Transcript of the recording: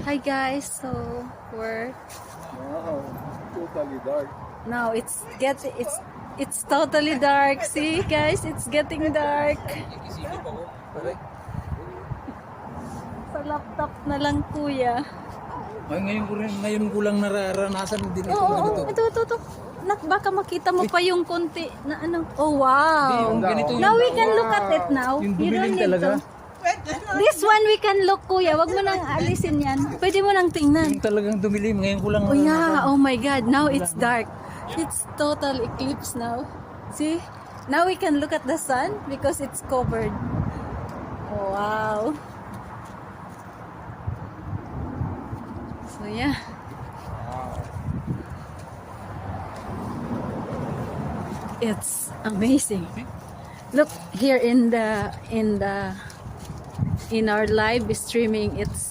Hi guys, so we're Wow, totally dark. now it's totally dark. See guys, it's getting dark. Sa laptop na lang kuya. Ay, ngayon ko lang nararanasan din ito. Oo, ito. Nak, baka makita mo pa yung konti na ano. Oh wow. Yung ganito Now we can look at it now. Yung You don't dumilim need talaga. to. This one we can look kuya. Wag mo nang alisin yan. Pwede mo nang tingnan. Yung talagang dumilim. Ngayon ko lang Oh yeah, oh my god, now it's dark. It's total eclipse now. See? Now we can look at the sun because it's covered. Oh, wow. So yeah. It's amazing. Look here in our live streaming, it's